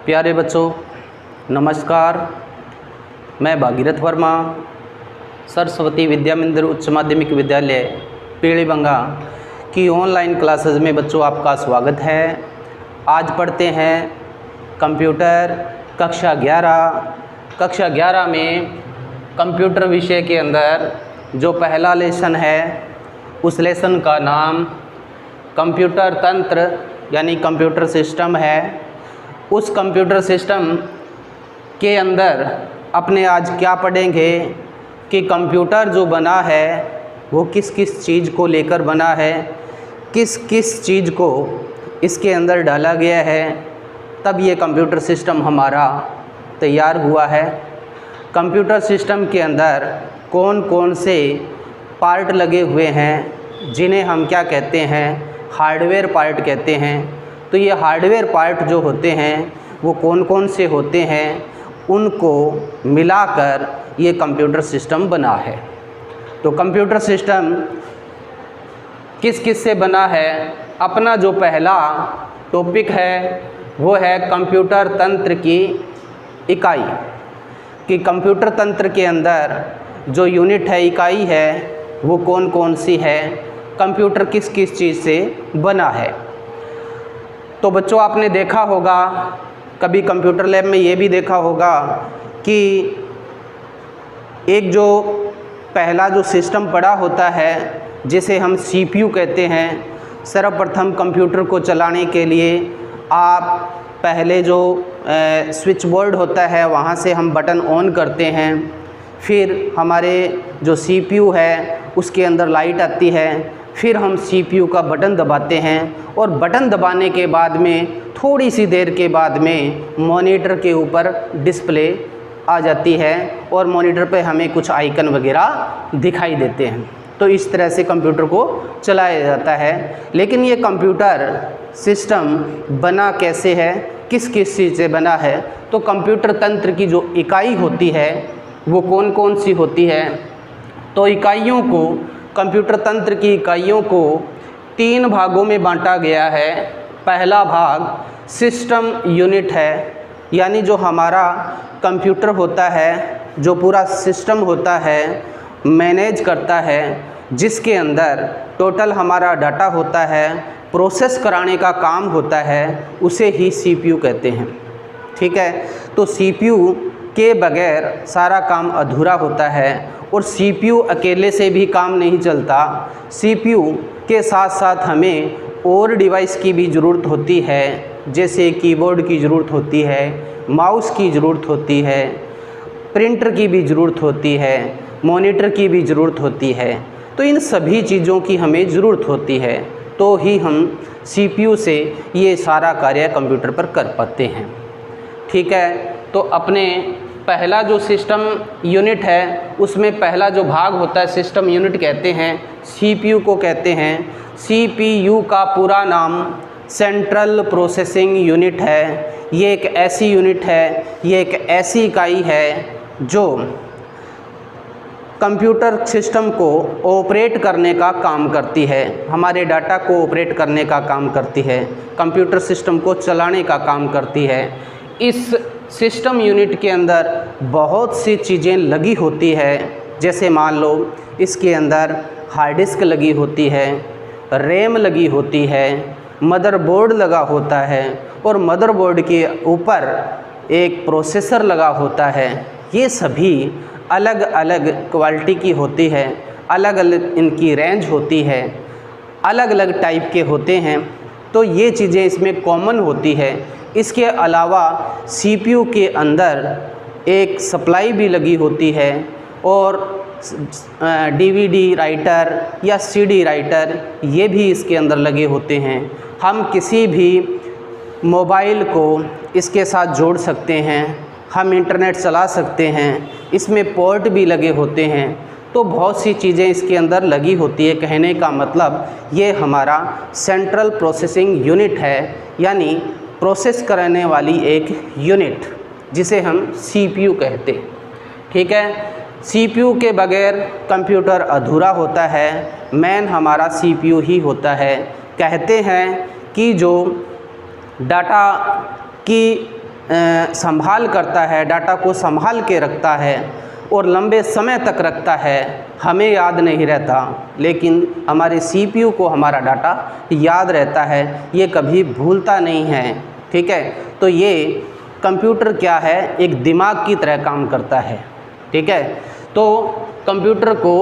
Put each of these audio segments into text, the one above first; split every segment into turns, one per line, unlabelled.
प्यारे बच्चों नमस्कार। मैं भागीरथ वर्मा सरस्वती विद्या मंदिर उच्च माध्यमिक विद्यालय पीलीबंगा की ऑनलाइन क्लासेस में बच्चों आपका स्वागत है। आज पढ़ते हैं कंप्यूटर कक्षा 11 में कंप्यूटर विषय के अंदर जो पहला लेसन है उस लेसन का नाम कंप्यूटर तंत्र यानी कंप्यूटर सिस्टम है। उस कंप्यूटर सिस्टम के अंदर अपने आज क्या पढ़ेंगे कि कंप्यूटर जो बना है वो किस किस चीज़ को लेकर बना है, किस किस चीज़ को इसके अंदर डाला गया है, तब ये कंप्यूटर सिस्टम हमारा तैयार हुआ है। कंप्यूटर सिस्टम के अंदर कौन कौन से पार्ट लगे हुए हैं जिन्हें हम क्या कहते हैं, हार्डवेयर पार्ट कहते हैं। तो ये हार्डवेयर पार्ट जो होते हैं वो कौन कौन से होते हैं, उनको मिलाकर ये कंप्यूटर सिस्टम बना है। तो कंप्यूटर सिस्टम किस किस से बना है, अपना जो पहला टॉपिक है वो है कंप्यूटर तंत्र की इकाई। कि कंप्यूटर तंत्र के अंदर जो यूनिट है, इकाई है, वो कौन कौन सी है, कंप्यूटर किस किस चीज़ से बना है। तो बच्चों आपने देखा होगा, कभी कंप्यूटर लैब में ये भी देखा होगा कि एक जो पहला जो सिस्टम पड़ा होता है जिसे हम CPU कहते हैं। सर्वप्रथम कंप्यूटर को चलाने के लिए आप पहले जो स्विच बोर्ड होता है वहाँ से हम बटन ऑन करते हैं, फिर हमारे जो CPU है उसके अंदर लाइट आती है, फिर हम CPU का बटन दबाते हैं और बटन दबाने के बाद में थोड़ी सी देर के बाद में मॉनिटर के ऊपर डिस्प्ले आ जाती है और मॉनिटर पे हमें कुछ आइकन वगैरह दिखाई देते हैं। तो इस तरह से कंप्यूटर को चलाया जाता है। लेकिन ये कंप्यूटर सिस्टम बना कैसे है, किस किस चीज़ से बना है, तो कंप्यूटर तंत्र की जो इकाई होती है वो कौन कौन सी होती है। तो इकाइयों को, कंप्यूटर तंत्र की इकाइयों को 3 भागों में बांटा गया है। पहला भाग सिस्टम यूनिट है, यानी जो हमारा कंप्यूटर होता है, जो पूरा सिस्टम होता है, मैनेज करता है, जिसके अंदर टोटल हमारा डाटा होता है, प्रोसेस कराने का काम होता है, उसे ही CPU कहते हैं। ठीक है, तो CPU के बगैर सारा काम अधूरा होता है और CPU अकेले से भी काम नहीं चलता। CPU के साथ साथ हमें और डिवाइस की भी ज़रूरत होती है, जैसे कीबोर्ड की ज़रूरत होती है, माउस की ज़रूरत होती है, प्रिंटर की भी ज़रूरत होती है, मॉनिटर की भी ज़रूरत होती है। तो इन सभी चीज़ों की हमें ज़रूरत होती है, तो ही हम CPU से ये सारा कार्य कंप्यूटर पर कर पाते हैं। ठीक है, तो अपने पहला जो सिस्टम यूनिट है उसमें पहला जो भाग होता है सिस्टम यूनिट कहते हैं, CPU को कहते हैं। CPU का पूरा नाम सेंट्रल प्रोसेसिंग यूनिट है। ये एक ऐसी यूनिट है, ये एक ऐसी इकाई है जो कंप्यूटर सिस्टम को ऑपरेट करने का काम करती है, हमारे डाटा को ऑपरेट करने का काम करती है, कंप्यूटर सिस्टम को चलाने का काम करती है। इस सिस्टम यूनिट के अंदर बहुत सी चीज़ें लगी होती है, जैसे मान लो इसके अंदर हार्ड डिस्क लगी होती है, रैम लगी होती है, मदरबोर्ड लगा होता है और मदरबोर्ड के ऊपर एक प्रोसेसर लगा होता है। ये सभी अलग अलग क्वालिटी की होती है, अलग अलग इनकी रेंज होती है, अलग अलग टाइप के होते हैं। तो ये चीज़ें इसमें कॉमन होती है। इसके अलावा CPU के अंदर एक सप्लाई भी लगी होती है और DVD राइटर या CD राइटर ये भी इसके अंदर लगे होते हैं। हम किसी भी मोबाइल को इसके साथ जोड़ सकते हैं, हम इंटरनेट चला सकते हैं, इसमें पोर्ट भी लगे होते हैं। तो बहुत सी चीज़ें इसके अंदर लगी होती है। कहने का मतलब ये हमारा सेंट्रल प्रोसेसिंग यूनिट है, यानी प्रोसेस करने वाली एक यूनिट जिसे हम CPU कहते हैं। ठीक है, CPU के बगैर कंप्यूटर अधूरा होता है, मेन हमारा CPU ही होता है। कहते हैं कि जो डाटा की संभाल करता है, डाटा को संभाल के रखता है और लंबे समय तक रखता है, हमें याद नहीं रहता, लेकिन हमारे CPU को हमारा डाटा याद रहता है, ये कभी भूलता नहीं है। ठीक है, तो ये कंप्यूटर क्या है, एक दिमाग की तरह काम करता है। ठीक है, तो कंप्यूटर को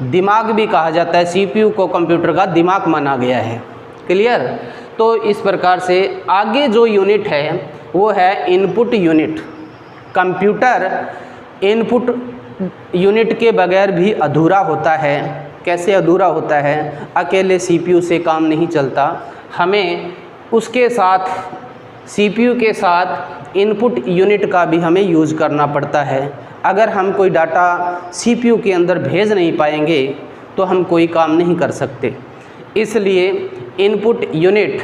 दिमाग भी कहा जाता है, CPU को कंप्यूटर का दिमाग माना गया है। क्लियर? तो इस प्रकार से आगे जो यूनिट है वो है input unit. Computer input unit के बगैर भी अधूरा होता है। कैसे अधूरा होता है? अकेले CPU से काम नहीं चलता, हमें उसके साथ CPU के साथ इनपुट यूनिट का भी हमें यूज़ करना पड़ता है। अगर हम कोई डाटा CPU के अंदर भेज नहीं पाएंगे तो हम कोई काम नहीं कर सकते। इसलिए इनपुट यूनिट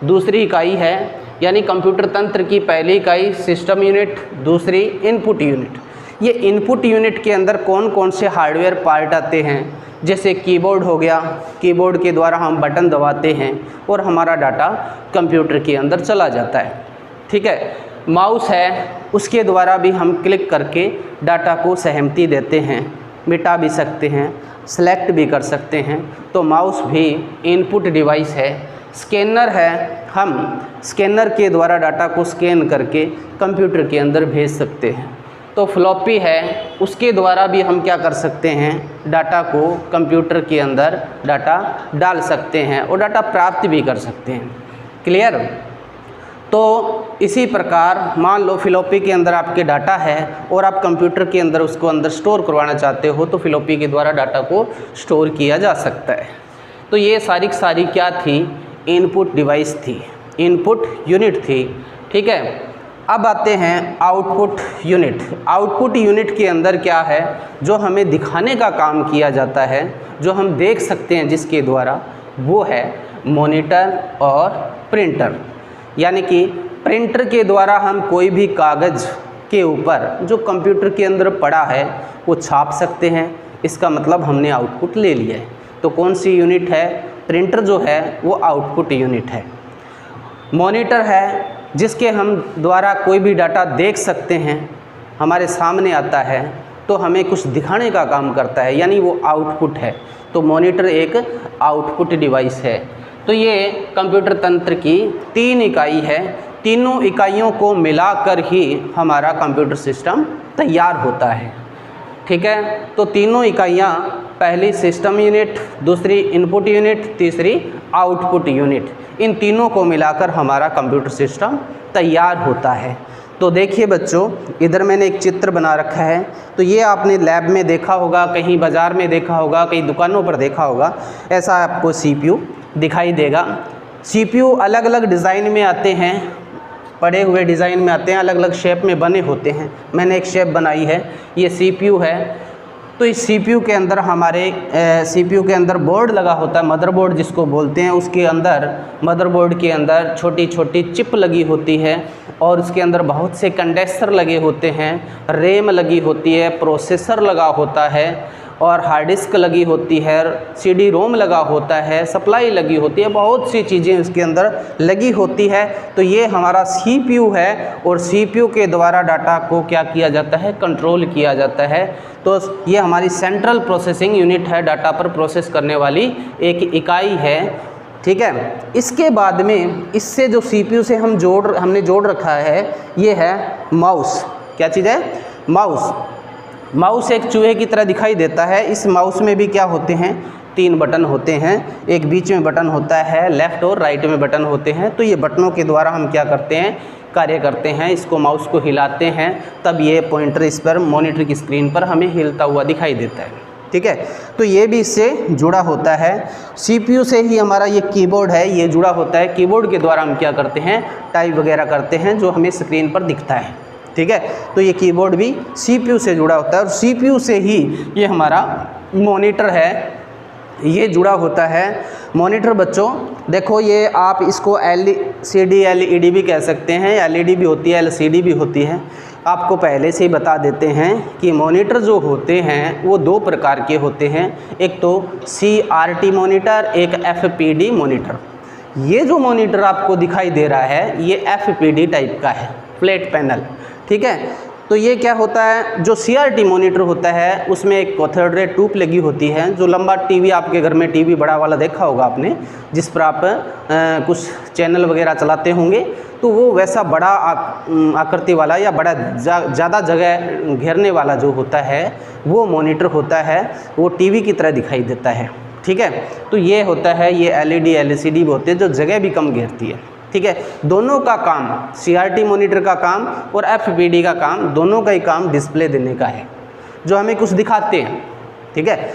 दूसरी इकाई है, यानी कंप्यूटर तंत्र की पहली इकाई सिस्टम यूनिट, दूसरी इनपुट यूनिट। ये इनपुट यूनिट के अंदर कौन कौन से हार्डवेयर पार्ट आते हैं? जैसे कीबोर्ड हो गया, कीबोर्ड के द्वारा हम बटन दबाते हैं और हमारा डाटा कंप्यूटर के अंदर चला जाता है। ठीक है, माउस है, उसके द्वारा भी हम क्लिक करके डाटा को सहमति देते हैं, मिटा भी सकते हैं, सेलेक्ट भी कर सकते हैं। तो माउस भी इनपुट डिवाइस है। स्कैनर है, हम स्कैनर के द्वारा डाटा को स्कैन करके कंप्यूटर के अंदर भेज सकते हैं। तो फ्लॉपी है, उसके द्वारा भी हम क्या कर सकते हैं, डाटा को कंप्यूटर के अंदर डाटा डाल सकते हैं और डाटा प्राप्त भी कर सकते हैं। क्लियर? तो इसी प्रकार मान लो फ्लॉपी के अंदर आपके डाटा है और आप कंप्यूटर के अंदर उसको अंदर स्टोर करवाना चाहते हो, तो फ्लॉपी के द्वारा डाटा को स्टोर किया जा सकता है। तो ये सारी की सारी क्या थी? इनपुट डिवाइस थी, इनपुट यूनिट थी। ठीक है, अब आते हैं आउटपुट यूनिट। आउटपुट यूनिट के अंदर क्या है, जो हमें दिखाने का काम किया जाता है, जो हम देख सकते हैं जिसके द्वारा, वो है मॉनिटर और प्रिंटर। यानी कि प्रिंटर के द्वारा हम कोई भी कागज़ के ऊपर जो कंप्यूटर के अंदर पड़ा है वो छाप सकते हैं। इसका मतलब हमने आउटपुट ले लिया है। तो कौन सी यूनिट है? प्रिंटर जो है वो आउटपुट यूनिट है। मॉनिटर है, जिसके हम द्वारा कोई भी डाटा देख सकते हैं, हमारे सामने आता है तो हमें कुछ दिखाने का काम करता है, यानी वो आउटपुट है। तो मॉनिटर एक आउटपुट डिवाइस है। तो ये कंप्यूटर तंत्र की 3 इकाई है। तीनों इकाइयों को मिलाकर ही हमारा कंप्यूटर सिस्टम तैयार होता है। ठीक है, तो तीनों इकाइयाँ, पहली सिस्टम यूनिट, दूसरी इनपुट यूनिट, तीसरी आउटपुट यूनिट, इन तीनों को मिलाकर हमारा कंप्यूटर सिस्टम तैयार होता है। तो देखिए बच्चों, इधर मैंने एक चित्र बना रखा है। तो ये आपने लैब में देखा होगा, कहीं बाज़ार में देखा होगा, कहीं दुकानों पर देखा होगा। ऐसा आपको CPU दिखाई देगा। CPU अलग अलग डिज़ाइन में आते हैं, पड़े हुए डिज़ाइन में आते हैं, अलग अलग शेप में बने होते हैं। मैंने एक शेप बनाई है, ये CPU है। तो इस CPU के अंदर हमारे CPU के अंदर बोर्ड लगा होता है, मदरबोर्ड जिसको बोलते हैं। उसके अंदर, मदरबोर्ड के अंदर छोटी छोटी चिप लगी होती है और उसके अंदर बहुत से कंडेंसर लगे होते हैं, रैम लगी होती है, प्रोसेसर लगा होता है और हार्ड डिस्क लगी होती है, CD रोम लगा होता है, सप्लाई लगी होती है, बहुत सी चीज़ें इसके अंदर लगी होती है। तो ये हमारा CPU है और CPU के द्वारा डाटा को क्या किया जाता है, कंट्रोल किया जाता है। तो ये हमारी सेंट्रल प्रोसेसिंग यूनिट है, डाटा पर प्रोसेस करने वाली एक इकाई है। ठीक है, इसके बाद में इससे जो CPU से हमने जोड़ रखा है, ये है माउस। क्या चीज़ है? माउस। माउस एक चूहे की तरह दिखाई देता है। इस माउस में भी क्या होते हैं, 3 बटन होते हैं। एक बीच में बटन होता है, लेफ़्ट और राइट में बटन होते हैं। तो ये बटनों के द्वारा हम क्या करते हैं, कार्य करते हैं। इसको माउस को हिलाते हैं, तब ये पॉइंटर इस पर मॉनिटर की स्क्रीन पर हमें हिलता हुआ दिखाई देता है। ठीक है, तो ये भी इससे जुड़ा होता है। CPU से ही हमारा ये कीबोर्ड है, ये जुड़ा होता है। कीबोर्ड के द्वारा हम क्या करते हैं, टाइप वगैरह करते हैं, जो हमें स्क्रीन पर दिखता है। ठीक है, तो ये कीबोर्ड भी CPU से जुड़ा होता है और CPU से ही ये हमारा मॉनिटर है, ये जुड़ा होता है। मॉनिटर बच्चों देखो, ये आप इसको LCD LED भी कह सकते हैं, LED भी होती है, LCD भी होती है। आपको पहले से ही बता देते हैं कि मॉनिटर जो होते हैं वो 2 प्रकार के होते हैं। एक तो CRT मॉनिटर, एक FPD मॉनिटर। ये जो मॉनिटर आपको दिखाई दे रहा है ये FPD टाइप का है, फ्लैट पैनल, ठीक है। तो ये क्या होता है, जो CRT मॉनिटर होता है उसमें एक कैथोड रे ट्यूब लगी होती है। जो लंबा टीवी आपके घर में टीवी बड़ा वाला देखा होगा आपने, जिस पर आप कुछ चैनल वगैरह चलाते होंगे, तो वो वैसा बड़ा आकृति वाला या बड़ा ज़्यादा जगह घेरने वाला जो होता है वो मॉनिटर होता है, वो टीवी की तरह दिखाई देता है, ठीक है। तो ये होता है, ये LED LCD भी होते हैं जो जगह भी कम घेरती है, ठीक है। दोनों का काम, CRT मॉनिटर का काम और FPD का काम, दोनों का ही काम डिस्प्ले देने का है, जो हमें कुछ दिखाते हैं, ठीक है।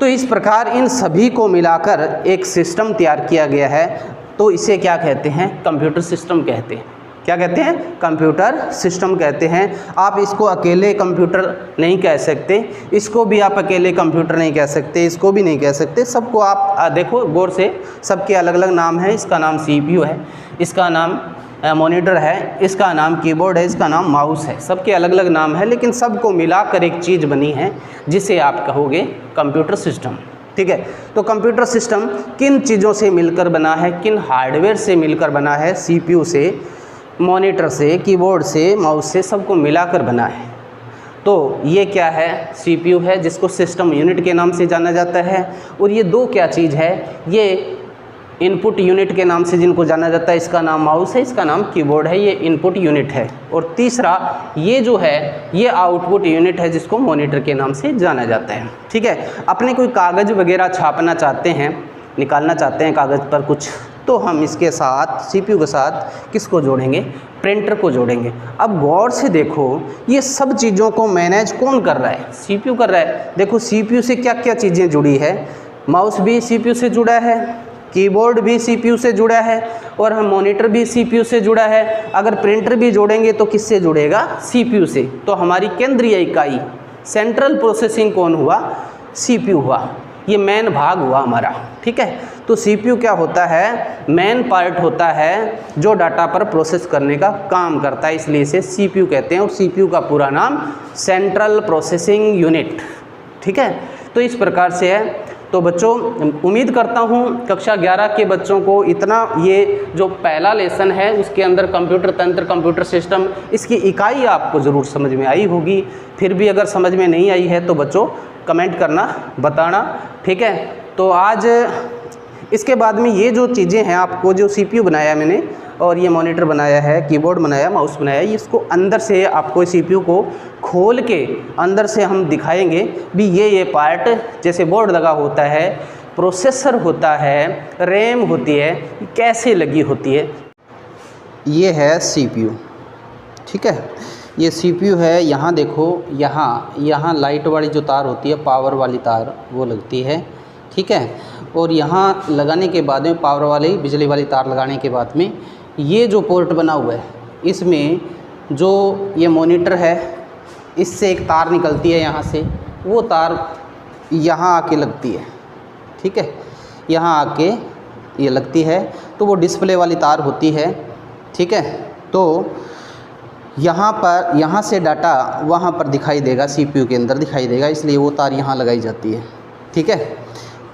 तो इस प्रकार इन सभी को मिलाकर एक सिस्टम तैयार किया गया है, तो इसे क्या कहते हैं, कंप्यूटर सिस्टम कहते हैं। क्या कहते हैं, कंप्यूटर सिस्टम कहते हैं। आप इसको अकेले कंप्यूटर नहीं कह सकते, इसको भी आप अकेले कंप्यूटर नहीं कह सकते, इसको भी नहीं कह सकते, सबको आप देखो गौर से, सबके अलग अलग नाम है। इसका नाम CPU है, इसका नाम मॉनिटर है, इसका नाम कीबोर्ड है, इसका नाम माउस है, सबके अलग अलग नाम है, लेकिन सबको मिलाकर एक चीज़ बनी है जिसे आप कहोगे कंप्यूटर सिस्टम, ठीक है। तो कंप्यूटर सिस्टम किन चीज़ों से मिलकर बना है, किन हार्डवेयर से मिलकर बना है, CPU से, मॉनिटर से, कीबोर्ड से, माउस से, सबको मिलाकर बना है। तो ये क्या है, CPU है जिसको सिस्टम यूनिट के नाम से जाना जाता है। और ये दो क्या चीज़ है, ये इनपुट यूनिट के नाम से जिनको जाना जाता है, इसका नाम माउस है, इसका नाम कीबोर्ड है, ये इनपुट यूनिट है। और तीसरा ये जो है ये आउटपुट यूनिट है जिसको मॉनिटर के नाम से जाना जाता है, ठीक है। अपने कोई कागज़ वगैरह छापना चाहते हैं, निकालना चाहते हैं कागज़ पर कुछ, तो हम इसके साथ CPU के साथ किसको जोड़ेंगे, प्रिंटर को जोड़ेंगे। अब गौर से देखो ये सब चीज़ों को मैनेज कौन कर रहा है, CPU कर रहा है। देखो CPU से क्या क्या चीज़ें जुड़ी है, माउस भी CPU से जुड़ा है, कीबोर्ड भी CPU से जुड़ा है, और हम मॉनिटर भी CPU से जुड़ा है। अगर प्रिंटर भी जोड़ेंगे तो किससे जुड़ेगा, CPU से। तो हमारी केंद्रीय इकाई, सेंट्रल प्रोसेसिंग कौन हुआ, CPU हुआ, ये मेन भाग हुआ हमारा, ठीक है। तो CPU क्या होता है, मेन पार्ट होता है जो डाटा पर प्रोसेस करने का काम करता है, इसलिए इसे CPU कहते हैं। और CPU का पूरा नाम सेंट्रल प्रोसेसिंग यूनिट, ठीक है। तो इस प्रकार से है। तो बच्चों उम्मीद करता हूँ कक्षा 11 के बच्चों को इतना, ये जो पहला लेसन है उसके अंदर कंप्यूटर तंत्र, कंप्यूटर सिस्टम, इसकी इकाई आपको ज़रूर समझ में आई होगी। फिर भी अगर समझ में नहीं आई है तो बच्चों कमेंट करना, बताना, ठीक है। तो आज इसके बाद में ये जो चीज़ें हैं, आपको जो CPU बनाया मैंने, और ये मॉनिटर बनाया है, कीबोर्ड बनाया, माउस बनाया, इसको अंदर से आपको CPU को खोल के अंदर से हम दिखाएंगे भी ये पार्ट, जैसे बोर्ड लगा होता है, प्रोसेसर होता है, रैम होती है, कैसे लगी होती है। ये है CPU, ठीक है। ये CPU है। यहाँ देखो, यहाँ लाइट वाली जो तार होती है, पावर वाली तार, वो लगती है, ठीक है। और यहाँ लगाने के बाद में, पावर वाली बिजली वाली तार लगाने के बाद में, ये जो पोर्ट बना हुआ है, इसमें जो ये मॉनिटर है, इससे एक तार निकलती है यहाँ से, वो तार यहाँ आके लगती है, ठीक है। यहाँ आके ये लगती है, तो वो डिस्प्ले वाली तार होती है, ठीक है। तो यहाँ पर, यहाँ से डाटा वहाँ पर दिखाई देगा, CPU के अंदर दिखाई देगा, इसलिए वो तार यहाँ लगाई जाती है, ठीक है।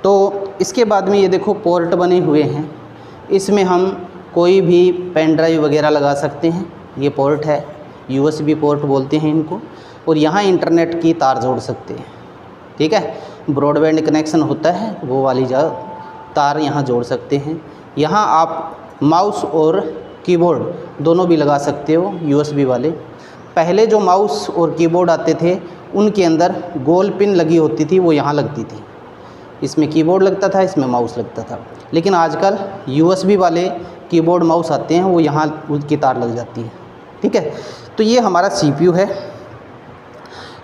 तो इसके बाद में ये देखो पोर्ट बने हुए हैं, इसमें हम कोई भी पेन ड्राइव वगैरह लगा सकते हैं। ये पोर्ट है, USB पोर्ट बोलते हैं इनको। और यहाँ इंटरनेट की तार जोड़ सकते हैं, ठीक है। ब्रॉडबैंड कनेक्शन होता है, वो वाली जो तार यहाँ जोड़ सकते हैं। यहाँ आप माउस और कीबोर्ड दोनों भी लगा सकते हो, USB वाले। पहले जो माउस और कीबोर्ड आते थे उनके अंदर गोल पिन लगी होती थी, वो यहाँ लगती थी, इसमें कीबोर्ड लगता था, इसमें माउस लगता था। लेकिन आजकल USB वाले कीबोर्ड माउस आते हैं, वो यहाँ उसकी तार लग जाती है, ठीक है। तो ये हमारा CPU है।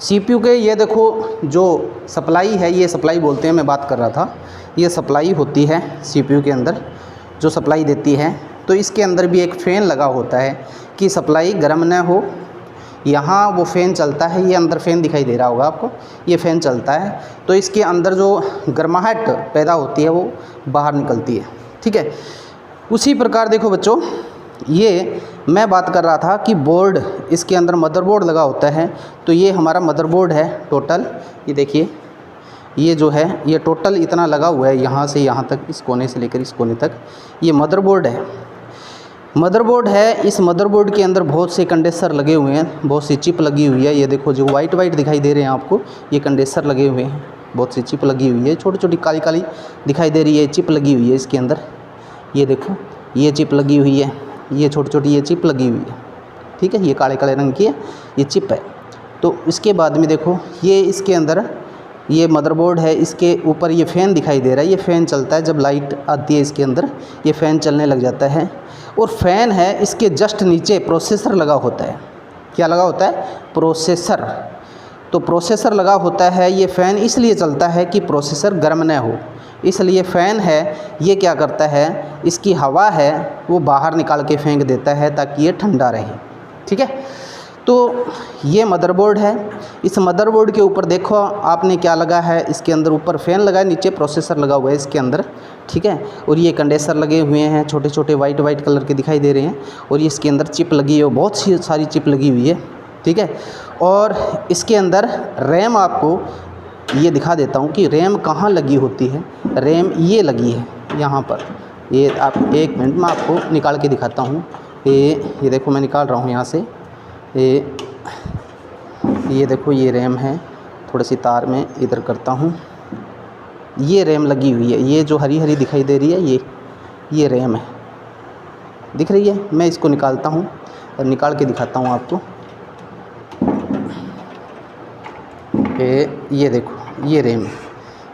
CPU के ये देखो जो सप्लाई है, ये सप्लाई बोलते हैं, मैं बात कर रहा था, ये सप्लाई होती है CPU के अंदर जो सप्लाई देती है। तो इसके अंदर भी एक फ़ैन लगा होता है कि सप्लाई गर्म न हो। यहाँ वो फ़ैन चलता है, ये अंदर फ़ैन दिखाई दे रहा होगा आपको, ये फ़ैन चलता है, तो इसके अंदर जो गर्माहट पैदा होती है वो बाहर निकलती है, ठीक है। उसी प्रकार देखो बच्चों, ये मैं बात कर रहा था कि बोर्ड, इसके अंदर मदरबोर्ड लगा होता है, तो ये हमारा मदरबोर्ड है टोटल। ये देखिए, ये जो है ये टोटल इतना लगा हुआ है, यहाँ से यहाँ तक, इस कोने से लेकर इस कोने तक, ये मदरबोर्ड है। मदरबोर्ड है। इस मदरबोर्ड के अंदर बहुत से कंडेंसर लगे हुए हैं, बहुत सी चिप लगी हुई है। ये देखो जो वाइट दिखाई दे रहे हैं आपको, ये कंडेंसर लगे हुए हैं, बहुत सी चिप लगी हुई है, छोटी छोटी काली काली दिखाई दे रही है, चिप लगी हुई है इसके अंदर। ये देखो ये चिप लगी हुई है, ये छोटी छोटी ये चिप लगी हुई है, ठीक है, ये काले काले रंग की है, ये चिप है। तो इसके बाद में देखो ये इसके अंदर ये मदरबोर्ड है, इसके ऊपर ये फ़ैन दिखाई दे रहा है, ये फ़ैन चलता है जब लाइट आती है इसके अंदर, ये फ़ैन चलने लग जाता है। और फ़ैन है इसके जस्ट नीचे प्रोसेसर लगा होता है। क्या लगा होता है? प्रोसेसर। तो प्रोसेसर लगा होता है। ये फ़ैन इसलिए चलता है कि प्रोसेसर गर्म न हो, इसलिए फ़ैन है ये क्या करता है, इसकी हवा है वो बाहर निकाल के फेंक देता है ताकि ये ठंडा रहे, ठीक है। तो ये मदरबोर्ड है। इस मदरबोर्ड के ऊपर देखो आपने क्या लगा है, इसके अंदर ऊपर फ़ैन लगा है, नीचे प्रोसेसर लगा हुआ है इसके अंदर, ठीक है। और ये कंडेंसर लगे हुए हैं, छोटे छोटे वाइट कलर के दिखाई दे रहे हैं। और ये इसके अंदर चिप लगी है, बहुत सी सारी चिप लगी हुई है, ठीक है। और इसके अंदर रैम आपको ये दिखा देता हूँ कि रैम कहाँ लगी होती है। रैम ये लगी है यहाँ पर, ये आप 1 मिनट में आपको निकाल के दिखाता हूँ। ये देखो मैं निकाल रहा हूँ यहाँ से, ये देखो ये रैम है, थोड़ी सी तार में इधर करता हूँ, ये रैम लगी हुई है, ये जो हरी हरी दिखाई दे रही है ये रैम है, दिख रही है। मैं इसको निकालता हूँ और निकाल के दिखाता हूँ आपको। ये देखो ये रैम,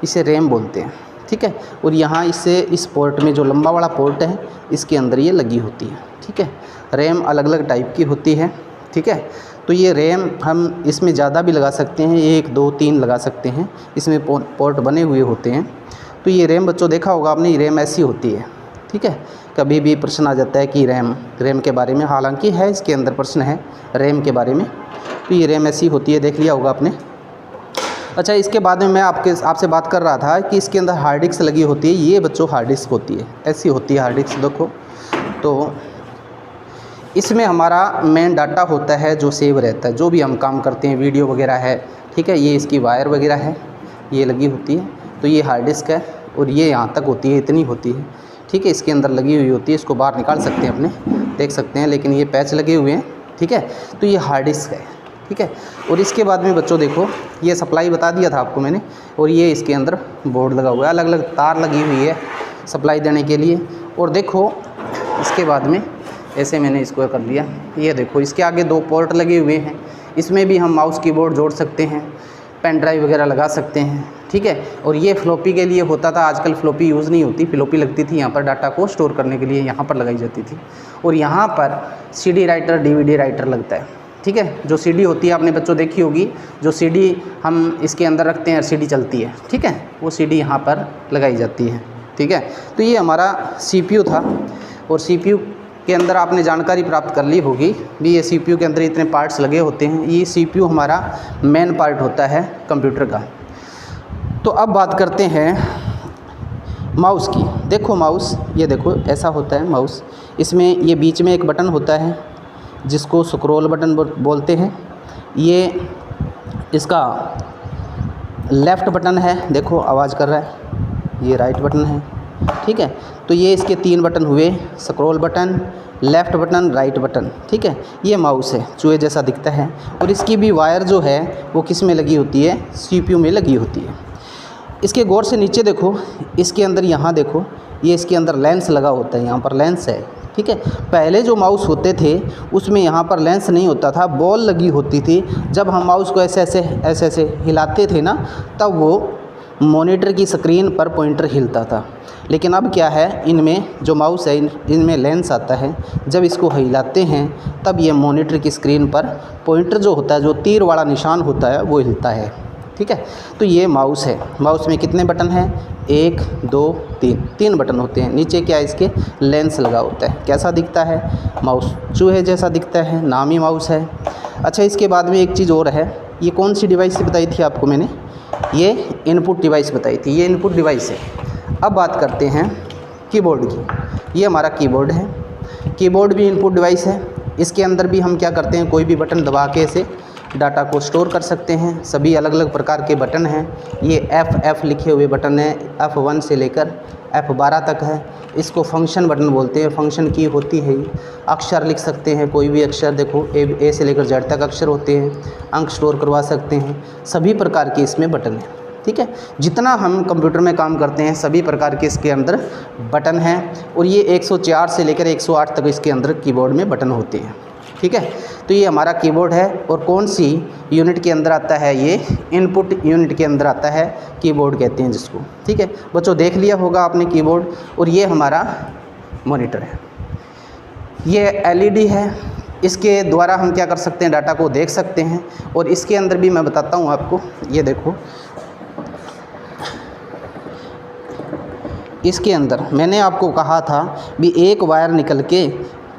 इसे रैम बोलते हैं, ठीक है। और यहाँ इससे इस पोर्ट में जो लंबा वाला पोर्ट है इसके अंदर ये लगी होती है, ठीक है। रैम अलग अलग टाइप की होती है, ठीक है। तो ये रैम हम इसमें ज़्यादा भी लगा सकते हैं, 1 2 3 लगा सकते हैं, इसमें पोर्ट बने हुए होते हैं। तो ये रैम बच्चों देखा होगा आपने, ये रैम ऐसी होती है, ठीक है। कभी भी प्रश्न आ जाता है कि रैम के बारे में, हालांकि है इसके अंदर प्रश्न है रैम के बारे में। तो ये रैम ऐसी होती है, देख लिया होगा आपने। अच्छा, इसके बाद में मैं आपसे बात कर रहा था कि इसके अंदर हार्ड डिस्क लगी होती है। ये बच्चों हार्ड डिस्क होती है, ऐसी होती है हार्ड डिस्क, देखो। तो इसमें हमारा मेन डाटा होता है जो सेव रहता है, जो भी हम काम करते हैं, वीडियो वगैरह है, ठीक है। ये इसकी वायर वगैरह है, ये लगी होती है। तो ये हार्ड डिस्क है और ये यहाँ तक होती है, इतनी होती है, ठीक है। इसके अंदर लगी हुई होती है, इसको बाहर निकाल सकते हैं अपने, देख सकते हैं, लेकिन ये पैच लगे हुए हैं, ठीक है। तो ये हार्ड डिस्क है, ठीक है। और इसके बाद में बच्चों देखो ये सप्लाई बता दिया था आपको मैंने, और ये इसके अंदर बोर्ड लगा हुआ है, अलग अलग तार लगी हुई है सप्लाई देने के लिए। और देखो इसके बाद में ऐसे मैंने इसको कर लिया, ये देखो इसके आगे 2 पोर्ट लगे हुए हैं, इसमें भी हम माउस कीबोर्ड जोड़ सकते हैं, पेन ड्राइव वगैरह लगा सकते हैं, ठीक है। और ये फ्लॉपी के लिए होता था, आजकल फ्लॉपी यूज़ नहीं होती, फ्लॉपी लगती थी यहाँ पर डाटा को स्टोर करने के लिए, यहाँ पर लगाई जाती थी। और यहाँ पर CD राइटर, DVD राइटर लगता है, ठीक है। जो CD होती है आपने बच्चों देखी होगी, जो CD हम इसके अंदर रखते हैं, CD चलती है, ठीक है, वो CD यहाँ पर लगाई जाती है, ठीक है। तो ये हमारा CPU था। और CPU के अंदर आपने जानकारी प्राप्त कर ली होगी भी, ये CPU के अंदर इतने पार्ट्स लगे होते हैं। ये CPU हमारा मेन पार्ट होता है कंप्यूटर का। तो अब बात करते हैं माउस की। देखो माउस, ये देखो ऐसा होता है माउस, इसमें ये बीच में एक बटन होता है जिसको स्क्रॉल बटन बोलते हैं। ये इसका लेफ़्ट बटन है, देखो आवाज़ कर रहा है, ये राइट बटन है, ठीक है। तो ये इसके 3 बटन हुए, scroll button, left button, right button, ठीक है। ये माउस है, चूहे जैसा दिखता है। और इसकी भी वायर जो है वो किस में लगी होती है, CPU में लगी होती है। इसके गौर से नीचे देखो, इसके अंदर यहाँ देखो, ये इसके अंदर लेंस लगा होता है, यहाँ पर लेंस है, ठीक है। पहले जो माउस होते थे उसमें यहाँ पर लेंस नहीं होता था, बॉल लगी होती थी। जब हम माउस को ऐसे ऐसे हिलाते थे ना, तब वो मॉनिटर की स्क्रीन पर पॉइंटर हिलता था। लेकिन अब क्या है, इनमें जो माउस है इनमें लेंस आता है, जब इसको हिलाते हैं तब ये मॉनिटर की स्क्रीन पर पॉइंटर जो होता है, जो तीर वाला निशान होता है, वो हिलता है, ठीक है। तो ये माउस है। माउस में कितने बटन हैं, 1 2 3 बटन होते हैं। नीचे क्या है, इसके लेंस लगा होता है। कैसा दिखता है माउस, चूहे जैसा दिखता है, नामी माउस है। अच्छा, इसके बाद में एक चीज़ और है, ये कौन सी डिवाइस बताई थी आपको मैंने, ये इनपुट डिवाइस बताई थी, ये इनपुट डिवाइस है। अब बात करते हैं कीबोर्ड की। ये हमारा कीबोर्ड है, कीबोर्ड भी इनपुट डिवाइस है। इसके अंदर भी हम क्या करते हैं, कोई भी बटन दबा के इसे डाटा को स्टोर कर सकते हैं। सभी अलग अलग प्रकार के बटन हैं। ये F लिखे हुए बटन है, F1 से लेकर F12 तक है। इसको फंक्शन बटन बोलते हैं। फंक्शन की होती है, अक्षर लिख सकते हैं, कोई भी अक्षर, देखो ए से लेकर Z तक अक्षर होते हैं। अंक स्टोर करवा सकते हैं। सभी प्रकार के इसमें बटन हैं, ठीक है। जितना हम कंप्यूटर में काम करते हैं सभी प्रकार के इसके अंदर बटन हैं। और ये 104 से लेकर 108 तक इसके अंदर कीबोर्ड में बटन होते हैं, ठीक है। तो ये हमारा कीबोर्ड है। और कौन सी यूनिट के अंदर आता है? ये इनपुट यूनिट के अंदर आता है, कीबोर्ड कहते हैं जिसको, ठीक है। बच्चों देख लिया होगा आपने कीबोर्ड। और ये हमारा मॉनिटर है, ये LED है। इसके द्वारा हम क्या कर सकते हैं? डाटा को देख सकते हैं। और इसके अंदर भी मैं बताता हूँ आपको, ये देखो इसके अंदर मैंने आपको कहा था भी एक वायर निकल के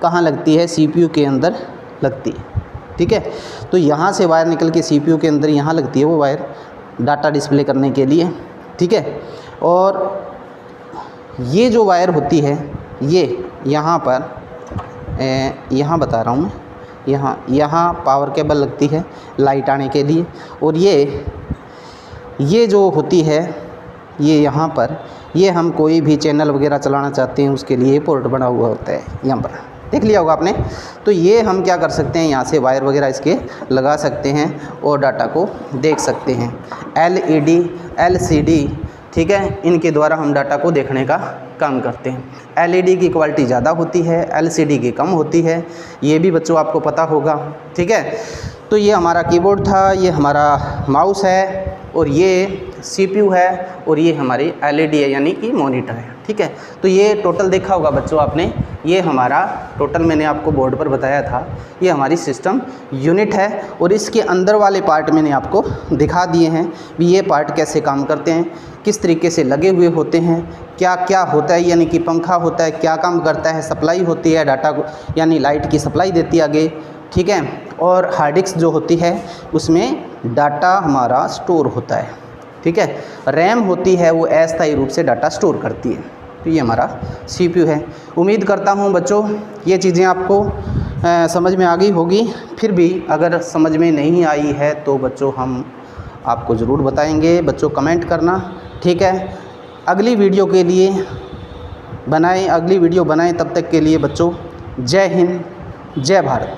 कहाँ लगती है? CPU के अंदर लगती है, ठीक है। तो यहाँ से वायर निकल के CPU के अंदर यहाँ लगती है वो वायर, डाटा डिस्प्ले करने के लिए, ठीक है। और ये जो वायर होती है ये यहाँ पर यहाँ बता रहा हूँ मैं, यहाँ पावर केबल लगती है लाइट आने के लिए। और ये जो होती है ये यहाँ पर, ये हम कोई भी चैनल वगैरह चलाना चाहते हैं उसके लिए पोर्ट बना हुआ होता है, यहाँ पर देख लिया होगा आपने। तो ये हम क्या कर सकते हैं? यहाँ से वायर वगैरह इसके लगा सकते हैं और डाटा को देख सकते हैं। LED LCD, ठीक है, इनके द्वारा हम डाटा को देखने का काम करते हैं। LED की क्वालिटी ज़्यादा होती है, LCD की कम होती है, ये भी बच्चों आपको पता होगा, ठीक है। तो ये हमारा कीबोर्ड था, ये हमारा माउस है, और ये CPU है, और ये हमारी LED है यानी कि मॉनिटर है, ठीक है। तो ये टोटल देखा होगा बच्चों आपने, ये हमारा टोटल मैंने आपको बोर्ड पर बताया था, ये हमारी सिस्टम यूनिट है। और इसके अंदर वाले पार्ट मैंने आपको दिखा दिए हैं भी ये पार्ट कैसे काम करते हैं, किस तरीके से लगे हुए होते हैं, क्या क्या होता है, यानी कि पंखा होता है, क्या काम करता है, सप्लाई होती है डाटा को, यानी लाइट की सप्लाई देती है आगे, ठीक है। और हार्ड डिस्क जो होती है उसमें डाटा हमारा स्टोर होता है, ठीक है। रैम होती है वो अस्थायी रूप से डाटा स्टोर करती है। तो ये हमारा CPU है। उम्मीद करता हूँ बच्चों ये चीज़ें आपको समझ में आ गई होगी। फिर भी अगर समझ में नहीं आई है तो बच्चों हम आपको ज़रूर बताएंगे। बच्चों कमेंट करना, ठीक है। अगली वीडियो के लिए अगली वीडियो बनाएं। तब तक के लिए बच्चों जय हिंद, जय भारत।